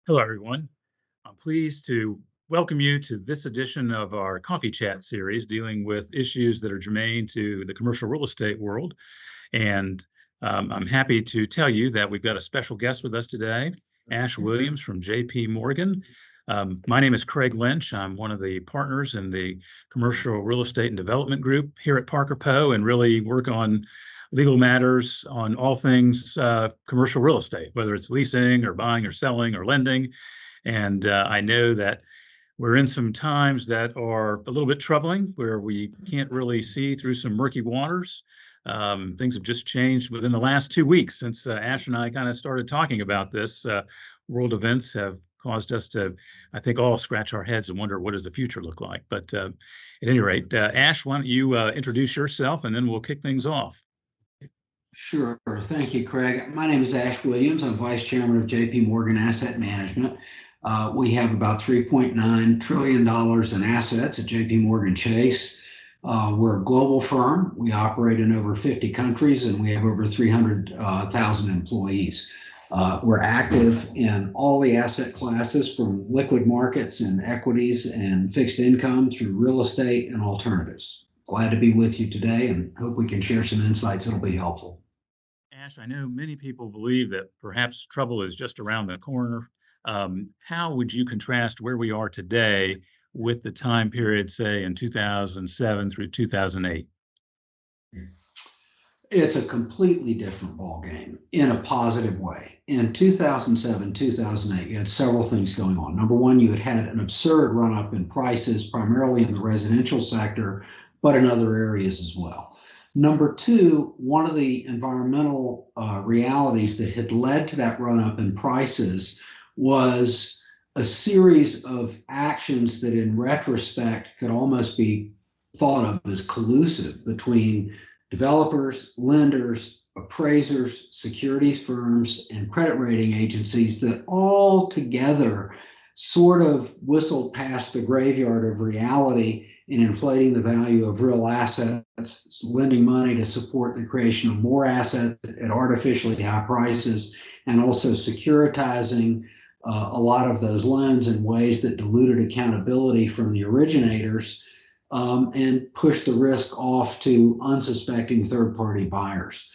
Hello, everyone. I'm pleased to welcome you to this edition of our Coffee Chat series dealing with issues that are germane to the commercial real estate world. And I'm happy to tell you that we've got a special guest with us today, Ash Williams from JP Morgan. My name is Craig Lynch. I'm one of the partners in the commercial real estate and development group here at Parker Poe and really work on legal matters on all things commercial real estate, whether it's leasing or buying or selling or lending. And I know that we're in some times that are a little bit troubling where we can't really see through some murky waters. Things have just changed within the last 2 weeks since Ash and I kind of started talking about this. World events have caused us to, I think, all scratch our heads and wonder what does the future look like. But at any rate, Ash, why don't you introduce yourself and then we'll kick things off. Sure. Thank you, Craig. My name is Ash Williams. I'm Vice Chairman of JP Morgan Asset Management. We have about $3.9 trillion in assets at JP Morgan Chase. We're a global firm. We operate in over 50 countries and we have over 300,000 employees. We're active in all the asset classes from liquid markets and equities and fixed income through real estate and alternatives. Glad to be with you today and hope we can share some insights that'll be helpful. Ash, I know many people believe that perhaps trouble is just around the corner. How would you contrast where we are today with the time period, say, in 2007 through 2008? It's a completely different ballgame in a positive way. In 2007, 2008, you had several things going on. Number one, you had an absurd run up in prices, primarily in the residential sector, but in other areas as well. Number two, one of the environmental realities that had led to that run up in prices was a series of actions that in retrospect could almost be thought of as collusive between developers, lenders, appraisers, securities firms, and credit rating agencies that all together sort of whistled past the graveyard of reality in inflating the value of real assets, lending money to support the creation of more assets at artificially high prices, and also securitizing a lot of those loans in ways that diluted accountability from the originators and pushed the risk off to unsuspecting third-party buyers.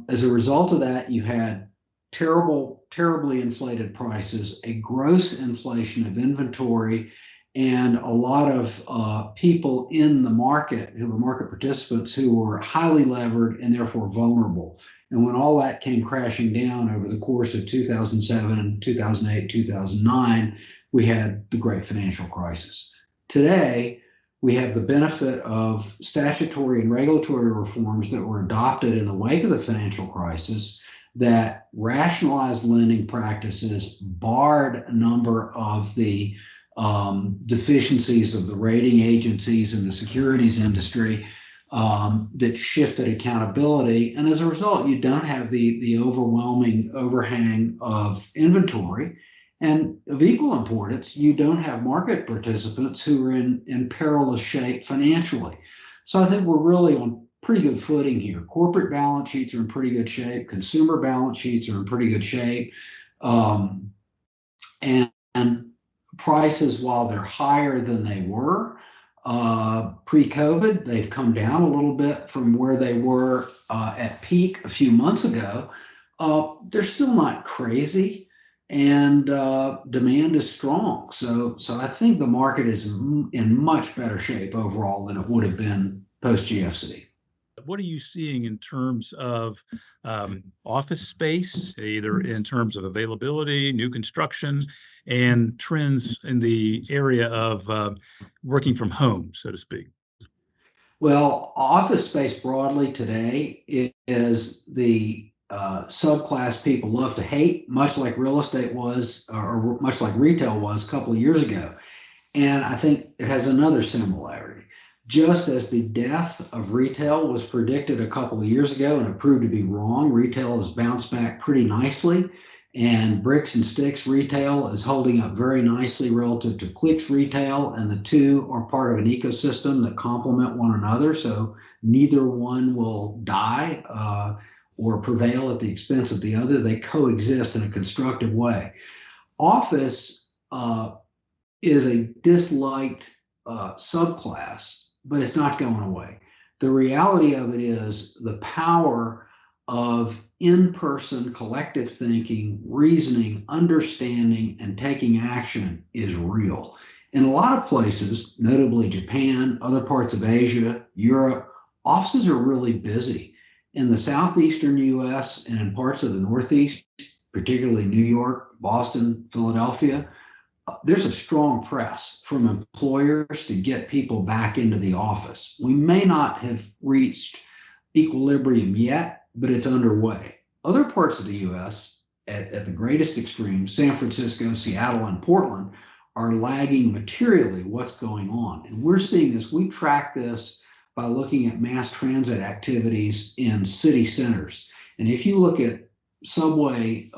As a result of that, you had terribly inflated prices, a gross inflation of inventory, and a lot of people in the market who were market participants who were highly levered and therefore vulnerable. And when all that came crashing down over the course of 2007 and 2008, 2009, we had the Great Financial Crisis. Today, we have the benefit of statutory and regulatory reforms that were adopted in the wake of the financial crisis that rationalized lending practices, barred a number of the deficiencies of the rating agencies and the securities industry that shifted accountability. And as a result, you don't have the overwhelming overhang of inventory. And of equal importance, you don't have market participants who are in perilous shape financially. So I think we're really on pretty good footing here. Corporate balance sheets are in pretty good shape. Consumer balance sheets are in pretty good shape. And prices, while they're higher than they were pre-COVID, they've come down a little bit from where they were at peak a few months ago. They're still not crazy, and demand is strong. So I think the market is in much better shape overall than it would have been post-GFC. What are you seeing in terms of office space, either in terms of availability, new construction, and trends in the area of working from home, so to speak? Well, office space broadly today is the subclass people love to hate, much like real estate was, or much like retail was a couple of years ago. And I think it has another similarity. Just as the death of retail was predicted a couple of years ago and it proved to be wrong, retail has bounced back pretty nicely. And bricks and sticks retail is holding up very nicely relative to clicks retail. And the two are part of an ecosystem that complement one another. So neither one will die or prevail at the expense of the other. They coexist in a constructive way. Office is a disliked subclass, but it's not going away. The reality of it is the power of in-person collective thinking, reasoning, understanding, and taking action is real. In a lot of places, notably Japan, other parts of Asia, Europe, offices are really busy. In the southeastern US and in parts of the Northeast, particularly New York, Boston, Philadelphia, there's a strong press from employers to get people back into the office. We may not have reached equilibrium yet, but it's underway. Other parts of the US, at the greatest extreme, San Francisco, Seattle, and Portland, are lagging materially what's going on. And we're seeing this, we track this by looking at mass transit activities in city centers. And if you look at subway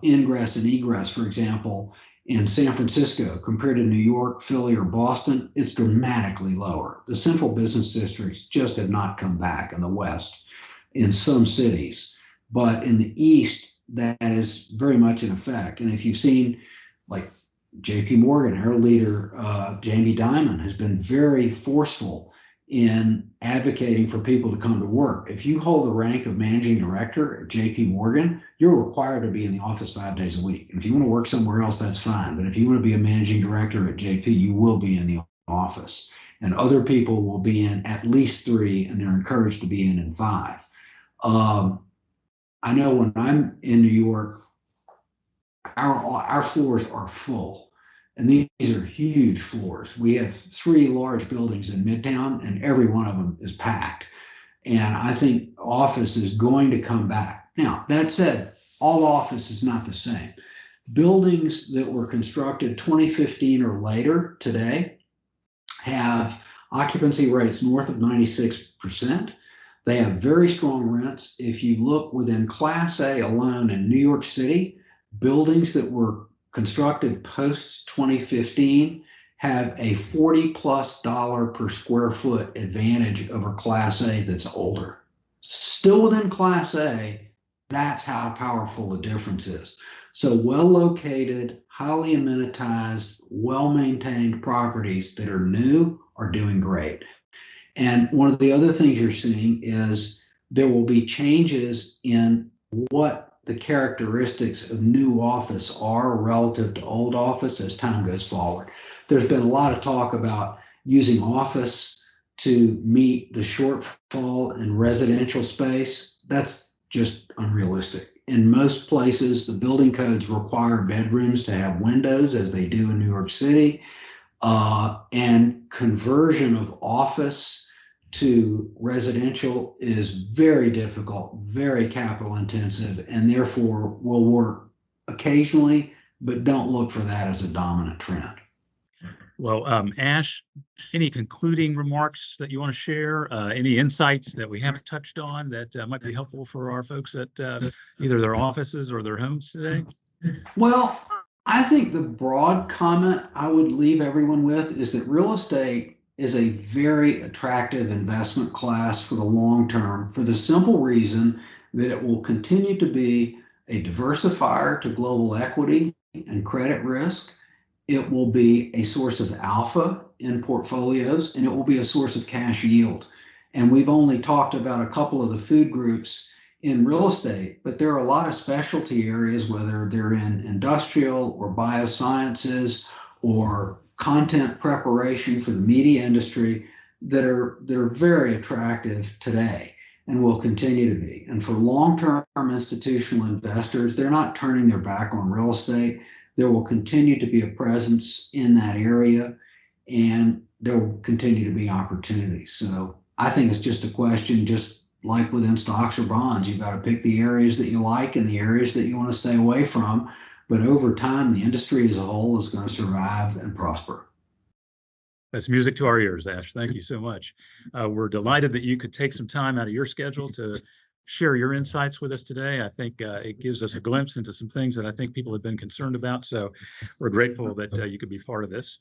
ingress and egress, for example, in San Francisco compared to New York, Philly, or Boston, it's dramatically lower. The central business districts just have not come back in the West in some cities. But in the East, that is very much in effect. And if you've seen, like JP Morgan, our leader, Jamie Dimon, has been very forceful in advocating for people to come to work. If you hold the rank of managing director at JP Morgan, you're required to be in the office 5 days a week. And if you want to work somewhere else, that's fine. But if you want to be a managing director at JP, you will be in the office. And other people will be in at least 3, and they're encouraged to be in 5. I know when I'm in New York, our floors are full. And these are huge floors. We have 3 large buildings in Midtown, and every one of them is packed. And I think office is going to come back. Now, that said, all office is not the same. Buildings that were constructed 2015 or later today have occupancy rates north of 96%. They have very strong rents. If you look within Class A alone in New York City, buildings that were constructed post 2015 have a $40+ per square foot advantage over Class A that's older. Still within Class A, that's how powerful the difference is. So well-located, highly amenitized, well-maintained properties that are new are doing great. And one of the other things you're seeing is there will be changes in what the characteristics of new office are relative to old office as time goes forward. There's been a lot of talk about using office to meet the shortfall in residential space. That's just unrealistic. In most places, the building codes require bedrooms to have windows, as they do in New York City, and conversion of office to residential is very difficult, very capital intensive, and therefore will work occasionally, but don't look for that as a dominant trend. Well, Ash, any concluding remarks that you want to share? Any insights that we haven't touched on that might be helpful for our folks at either their offices or their homes today? Well, I think the broad comment I would leave everyone with is that real estate is a very attractive investment class for the long term, for the simple reason that it will continue to be a diversifier to global equity and credit risk. It will be a source of alpha in portfolios, and it will be a source of cash yield. And we've only talked about a couple of the food groups in real estate, but there are a lot of specialty areas, whether they're in industrial or biosciences or content preparation for the media industry, that are very attractive today and will continue to be. And for long-term institutional investors, they're not turning their back on real estate. There will continue to be a presence in that area, and there will continue to be opportunities. So I think it's just a question, just like within stocks or bonds, you've got to pick the areas that you like and the areas that you want to stay away from. But over time, the industry as a whole is going to survive and prosper. That's music to our ears, Ash. Thank you so much. We're delighted that you could take some time out of your schedule to share your insights with us today. I think it gives us a glimpse into some things that I think people have been concerned about. So we're grateful that you could be part of this.